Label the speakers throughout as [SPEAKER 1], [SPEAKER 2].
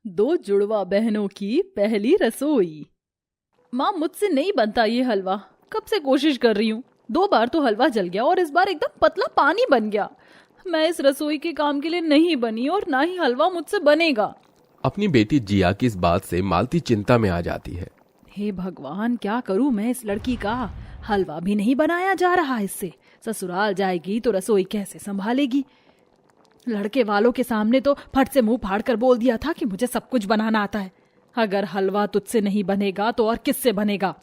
[SPEAKER 1] दो जुड़वा बहनों की पहली रसोई। माँ, मुझसे नहीं बनता ये हलवा। कब से कोशिश कर रही हूँ। 2 बार तो हलवा जल गया और इस बार एकदम पतला पानी बन गया। मैं इस रसोई के काम के लिए नहीं बनी और ना ही हलवा मुझसे बनेगा।
[SPEAKER 2] अपनी बेटी जिया की इस बात से मालती चिंता में आ जाती है।
[SPEAKER 1] हे भगवान, क्या करूँ मैं इस लड़की का। हलवा भी नहीं बनाया जा रहा इससे। ससुराल जाएगी तो रसोई कैसे संभालेगी। लड़के वालों के सामने तो फट से मुंह फाड़ कर बोल दिया था कि मुझे सब कुछ बनाना आता है। अगर हलवा तुझसे नहीं बनेगा तो और किससे बनेगा।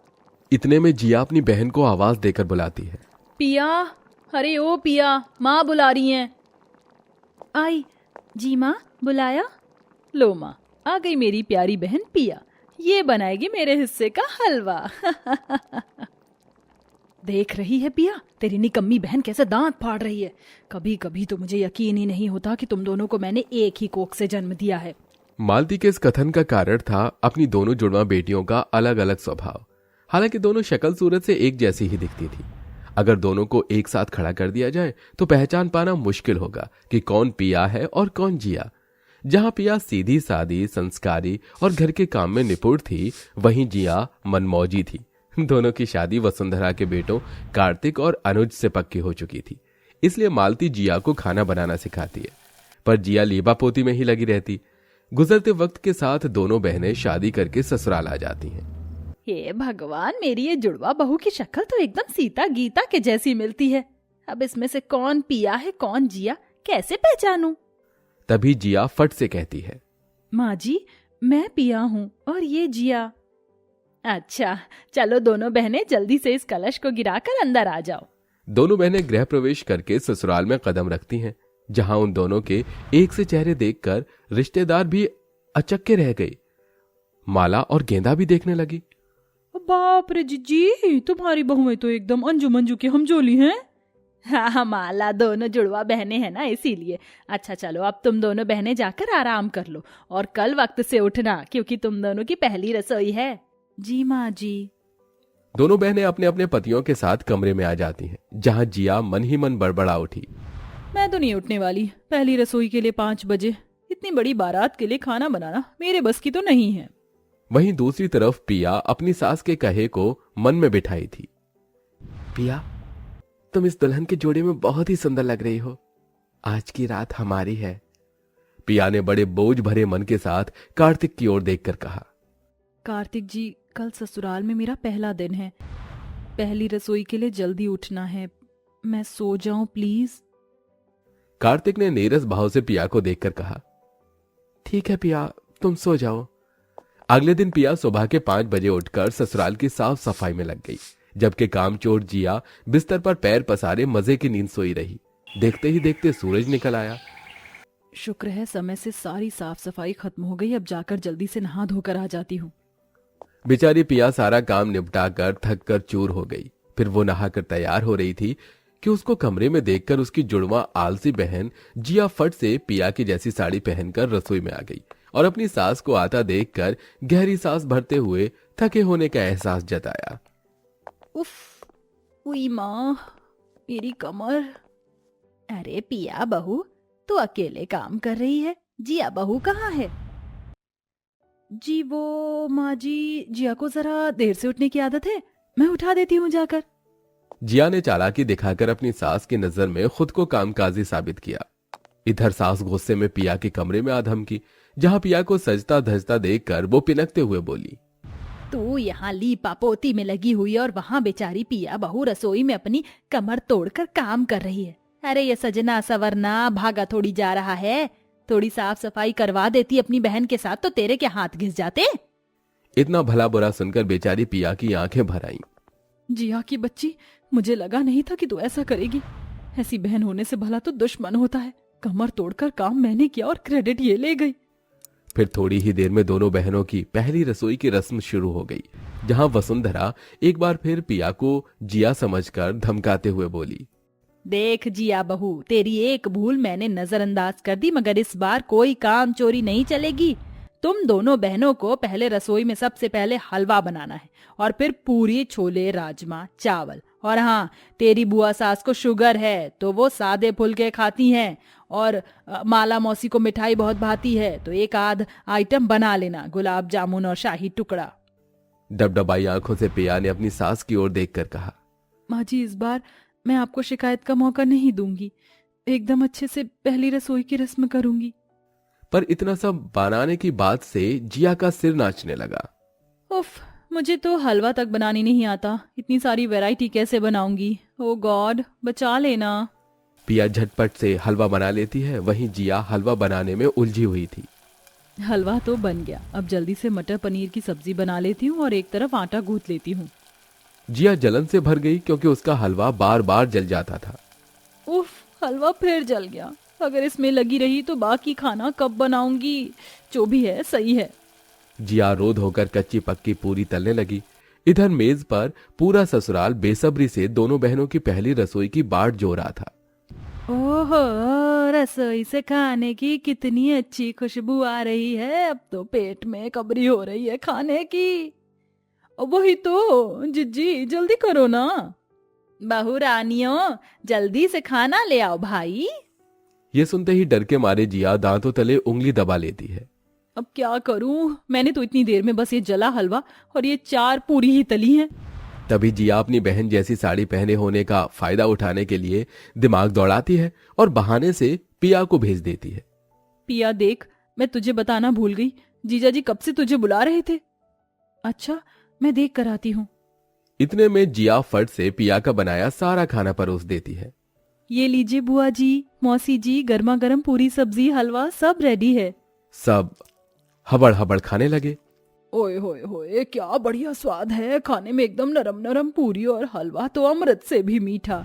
[SPEAKER 2] इतने में जिया अपनी बहन को आवाज देकर बुलाती है।
[SPEAKER 1] पिया, अरे ओ पिया, माँ बुला रही हैं। आई। जी माँ, बुलाया? लो माँ, आ गई मेरी प्यारी बहन पिया। ये बनाएगी मेरे हिस्से का हलवा। देख रही है पिया, तेरी निकम्मी बहन कैसे दांत फाड़ रही है। कभी कभी तो मुझे यकीन ही नहीं होता कि तुम दोनों को मैंने एक ही कोख से जन्म दिया है।
[SPEAKER 2] मालती के इस कथन का कारण था अपनी दोनों जुड़वा बेटियों का अलग अलग स्वभाव। हालांकि दोनों शक्ल सूरत से एक जैसी ही दिखती थी। अगर दोनों को एक साथ खड़ा कर दिया जाए तो पहचान पाना मुश्किल होगा कि कौन पिया है और कौन जिया। जहां पिया सीधी सादी, संस्कारी और घर के काम में निपुण थी, वहीं जिया मनमौजी थी। दोनों की शादी वसुंधरा के बेटों कार्तिक और अनुज से पक्की हो चुकी थी, इसलिए मालती जिया को खाना बनाना सिखाती है। पर जिया लीबा पोती में ही लगी रहती। गुजरते वक्त के साथ दोनों बहनें शादी करके ससुराल आ जाती हैं।
[SPEAKER 1] हे भगवान, मेरी ये जुड़वा बहू की शक्ल तो एकदम सीता गीता के जैसी मिलती है। अब इसमें से कौन पिया है कौन जिया, कैसे पहचानूं?
[SPEAKER 2] तभी जिया फट से कहती है,
[SPEAKER 1] माँ जी, मैं पिया हूँ और ये जिया। अच्छा, चलो दोनों बहनें जल्दी से इस कलश को गिराकर अंदर आ जाओ।
[SPEAKER 2] दोनों बहनें गृह प्रवेश करके ससुराल में कदम रखती हैं, जहां उन दोनों के एक से चेहरे देखकर रिश्तेदार भी अचक्के रह गए। माला और गेंदा भी देखने लगी।
[SPEAKER 1] बाप रे जीजी, तुम्हारी बहुएं तो एकदम अंजू मंजू की हमजोली हैं। हाँ, माला दोनों जुड़वा बहनें हैं ना, इसीलिए। अच्छा चलो, अब तुम दोनों बहनें जाकर आराम कर लो और कल वक्त से उठना, क्योंकि तुम दोनों की पहली रसोई है। जी माँ जी।
[SPEAKER 2] दोनों बहनें अपने अपने पतियों के साथ कमरे में आ जाती हैं, जहां जिया मन ही मन बड़बड़ा उठी।
[SPEAKER 1] मैं तो नहीं उठने वाली। पहली रसोई के लिए 5 बजे। इतनी बड़ी बारात के लिए खाना बनाना मेरे बस की तो नहीं है।
[SPEAKER 2] वहीं दूसरी तरफ पिया अपनी सास के कहे को मन में बिठाई थी। पिया, तुम इस दुल्हन के जोड़े में बहुत ही सुंदर लग रही हो। आज की रात हमारी है। पिया ने बड़े बोझ भरे मन के साथ कार्तिक की ओर देखकर कहा।
[SPEAKER 1] कार्तिक जी, कल ससुराल में मेरा पहला दिन है। पहली रसोई के लिए जल्दी उठना है। मैं सो जाऊं प्लीज?
[SPEAKER 2] कार्तिक ने नीरस भाव से पिया को देखकर कहा, ठीक है पिया, तुम सो जाओ। अगले दिन पिया सुबह के 5 बजे उठकर ससुराल की साफ सफाई में लग गई, जबकि कामचोर जिया बिस्तर पर पैर पसारे मजे की नींद सोई रही। देखते ही देखते सूरज निकल आया।
[SPEAKER 1] शुक्र है समय से सारी साफ सफाई खत्म हो गई। अब जाकर जल्दी से नहा धोकर आ जाती हूँ।
[SPEAKER 2] बेचारी पिया सारा काम निपटा कर थक कर चूर हो गई। फिर वो नहाकर तैयार हो रही थी कि उसको कमरे में देखकर उसकी जुड़वा आलसी बहन जिया फट से पिया की जैसी साड़ी पहनकर रसोई में आ गई और अपनी सास को आता देखकर गहरी सांस भरते हुए थके होने का एहसास जताया।
[SPEAKER 1] उफ, हुई माँ, मेरी कमर। अरे पिया बहू, तू अकेले काम कर रही है। जिया बहू कहाँ है? जी वो माँ जी, जिया को जरा देर से उठने की आदत है, मैं उठा देती हूँ जाकर।
[SPEAKER 2] जिया ने चालाकी दिखाकर अपनी सास की नजर में खुद को कामकाजी साबित किया। इधर सास गुस्से में पिया के कमरे में आ धमकी, जहां पिया को सजता धजता देखकर वो पिनकते हुए बोली,
[SPEAKER 1] तू यहाँ लीपा पोती में लगी हुई और वहाँ बेचारी पिया बहू रसोई में अपनी कमर तोड़कर काम कर रही है। अरे ये सजना सवरना भागा थोड़ी जा रहा है। थोड़ी साफ सफाई करवा देती अपनी बहन के साथ तो तेरे के हाथ घिस जाते।
[SPEAKER 2] इतना भला बुरा सुनकर बेचारी पिया की आंखें भर आईं।
[SPEAKER 1] जिया की बच्ची, मुझे लगा नहीं था कि तू ऐसा करेगी। ऐसी बहन होने से भला तो दुश्मन होता है। कमर तोड़कर काम मैंने किया और क्रेडिट ये ले गई।
[SPEAKER 2] फिर थोड़ी ही देर में दोनों बहनों की पहली रसोई की रस्म शुरू हो गई, जहां वसुंधरा एक बार फिर पिया को जिया समझकर धमकाते हुए बोली,
[SPEAKER 1] देख जिया बहू, तेरी एक भूल मैंने नजरअंदाज कर दी, मगर इस बार कोई काम चोरी नहीं चलेगी। तुम दोनों बहनों को पहले रसोई में सबसे पहले हलवा बनाना है और फिर पूरी छोले राजमा चावल। और हाँ, तेरी बुआ सास को शुगर है तो वो सादे फुलके खाती हैं और माला मौसी को मिठाई बहुत भाती है तो एक आध आइटम बना लेना, गुलाब जामुन और शाही टुकड़ा।
[SPEAKER 2] डबडबाई आंखों से पिया ने अपनी सास की ओर देखकर कहा,
[SPEAKER 1] माँ जी इस बार मैं आपको शिकायत का मौका नहीं दूंगी, एकदम अच्छे से पहली रसोई की रस्म करूंगी।
[SPEAKER 2] पर इतना सब बनाने की बात से जिया का सिर नाचने लगा।
[SPEAKER 1] उफ, मुझे तो हलवा तक बनानी नहीं आता, इतनी सारी वैरायटी कैसे बनाऊंगी? ओ गॉड, बचा लेना।
[SPEAKER 2] पिया झटपट से हलवा बना लेती है, वहीं जिया हलवा बनाने में उलझी हुई थी।
[SPEAKER 1] हलवा तो बन गया, अब जल्दी से मटर पनीर की सब्जी बना लेती हूँ और एक तरफ आटा गूंथ लेती हूँ।
[SPEAKER 2] जिया जलन से भर गई क्योंकि उसका हलवा बार बार जल जाता था।
[SPEAKER 1] उफ, हलवा फिर जल गया। अगर इसमें लगी रही तो बाकी खाना कब बनाऊंगी? जो भी है सही है।
[SPEAKER 2] जिया रोध होकर कच्ची पक्की पूरी तलने लगी। इधर मेज पर पूरा ससुराल बेसब्री से दोनों बहनों की पहली रसोई की बाट जो रहा था।
[SPEAKER 1] ओहो, रसोई से खाने की कितनी अच्छी खुशबू आ रही है, अब तो पेट में कबरी हो रही है खाने की। वही तो जिज्जी, जल्दी करो ना। बहू रानियों, जल्दी से खाना ले आओ भाई।
[SPEAKER 2] ये सुनते ही डर के मारे जिया दांतों तले उंगली दबा लेती है।
[SPEAKER 1] अब क्या करूं, मैंने तो इतनी देर में बस ये जला हलवा और ये 4 पूरी ही तली हैं।
[SPEAKER 2] तभी जिया अपनी बहन जैसी साड़ी पहने होने का फायदा उठाने के लिए दिमाग दौड़ाती है और बहाने से पिया को भेज देती है।
[SPEAKER 1] पिया देख, मैं तुझे बताना भूल गई, जीजा जी कब से तुझे बुला रहे थे। अच्छा, मैं देख कर आती हूँ।
[SPEAKER 2] इतने में जिया फट से पिया का बनाया सारा खाना परोस देती है।
[SPEAKER 1] ये लीजिए बुआ जी, मौसी जी, गर्मा गर्म पूरी सब्जी हलवा सब रेडी है।
[SPEAKER 2] सब हबड़ हबड़ खाने लगे।
[SPEAKER 1] ओए होए होए, क्या बढ़िया स्वाद है, खाने में एकदम नरम नरम पूरी और हलवा तो अमृत से भी मीठा।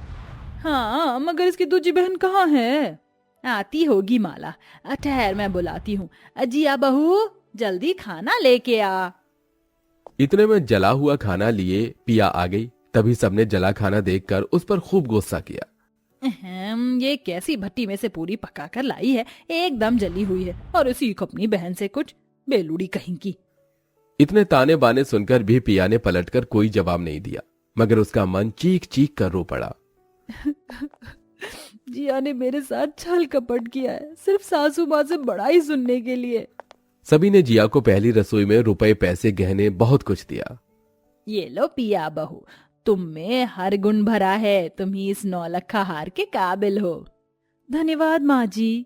[SPEAKER 1] हाँ, मगर इसकी दूजी बहन कहाँ है? आती होगी माला, ठहर मैं बुलाती हूँ। जिया बहू, जल्दी खाना लेके आ।
[SPEAKER 2] इतने में जला हुआ खाना लिए पिया आ गई। तभी सबने जला खाना देखकर उस पर खूब गुस्सा किया।
[SPEAKER 1] ये कैसी भट्टी में से पूरी पका कर लाई है, एकदम जली हुई है, और सीख अपनी बहन से कुछ, बेलूड़ी कहीं की।
[SPEAKER 2] इतने ताने बाने सुनकर भी पिया ने पलटकर कोई जवाब नहीं दिया, मगर उसका मन चीख चीख कर रो पड़ा।
[SPEAKER 1] जिया ने मेरे साथ छल कपट किया है, सिर्फ सासू माँ से बड़ाई सुनने के लिए।
[SPEAKER 2] सभी ने जिया को पहली रसोई में रुपए पैसे गहने बहुत कुछ दिया।
[SPEAKER 1] ये लो पिया बहू, तुम में हर गुण भरा है, तुम ही इस 9 लखा हार के काबिल हो। धन्यवाद माँ जी।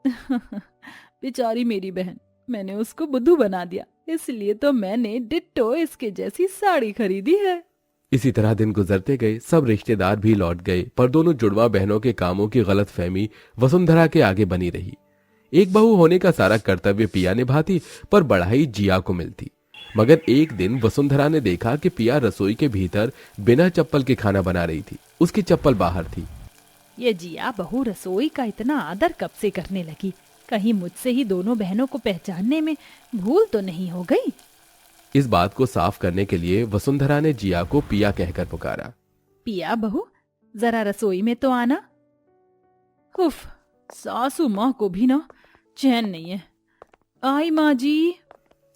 [SPEAKER 1] बेचारी मेरी बहन, मैंने उसको बुद्धू बना दिया, इसलिए तो मैंने डिट्टो इसके जैसी साड़ी खरीदी है।
[SPEAKER 2] इसी तरह दिन गुजरते गए, सब रिश्तेदार भी लौट गए, पर दोनों जुड़वा बहनों के कामों की गलतफहमी वसुंधरा के आगे बनी रही। एक बहू होने का सारा कर्तव्य पिया निभाती, पर बढ़ाई जिया को मिलती। मगर एक दिन वसुंधरा ने देखा कि पिया रसोई के भीतर बिना चप्पल के खाना बना रही थी, उसकी चप्पल बाहर थी।
[SPEAKER 1] ये जिया बहू रसोई का इतना आदर कब से करने लगी, कहीं मुझसे ही दोनों बहनों को पहचानने में भूल तो नहीं हो गई।
[SPEAKER 2] इस बात को साफ करने के लिए वसुंधरा ने जिया को पिया कहकर पुकारा।
[SPEAKER 1] पिया बहू, जरा रसोई में तो आना। उफ, सासू माँ को भी ना चैन नहीं है। आई माँ जी।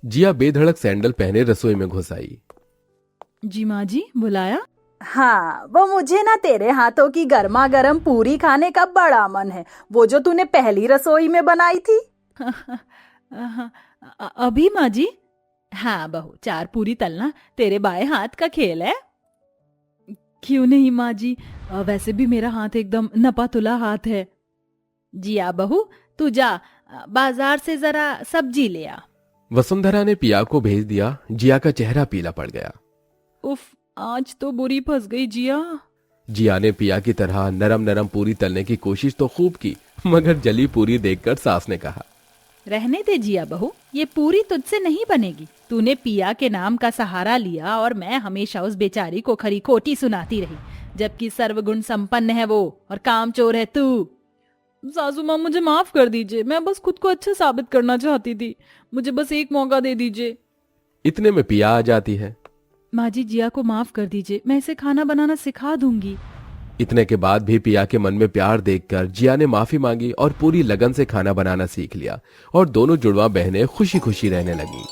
[SPEAKER 2] जिया बेधड़क सैंडल पहने रसोई में घुस आई।
[SPEAKER 1] जी माँ जी, बुलाया?
[SPEAKER 3] हाँ, वो मुझे ना तेरे हाथों की गर्मा गर्म पूरी खाने का बड़ा मन है, वो जो तूने पहली रसोई में बनाई थी।
[SPEAKER 1] अभी माँ जी? हाँ बहू, 4 पूरी तलना तेरे बाएं हाथ का खेल है। क्यों नहीं माँ जी, वैसे भी मेरा हाथ एकदम नपा तुला हाथ है। जिया बहू, तू जा बाजार से जरा सब्जी ले आ।
[SPEAKER 2] वसुंधरा ने पिया को भेज दिया। जिया का चेहरा पीला पड़ गया।
[SPEAKER 1] उफ, आज तो बुरी फंस गई जिया।
[SPEAKER 2] जिया ने पिया की तरह नरम नरम पूरी तलने की कोशिश तो खूब की, मगर जली पूरी देखकर सास ने कहा,
[SPEAKER 1] रहने दे जिया बहू, ये पूरी तुझसे नहीं बनेगी। तूने पिया के नाम का सहारा लिया और मैं हमेशा उस बेचारी को खरी खोटी सुनाती रही, जबकि सर्वगुण संपन्न है वो और कामचोर है तू। सासू माँ, मुझे माफ कर दीजिए, मैं बस खुद को अच्छा साबित करना चाहती थी, मुझे बस एक मौका दे दीजिए।
[SPEAKER 2] इतने में पिया आ जाती है।
[SPEAKER 1] माँ जी, जिया को माफ कर दीजिए, मैं इसे खाना बनाना सिखा दूंगी।
[SPEAKER 2] इतने के बाद भी पिया के मन में प्यार देखकर जिया ने माफी मांगी और पूरी लगन से खाना बनाना सीख लिया और दोनों जुड़वा बहनें खुशी खुशी रहने लगी।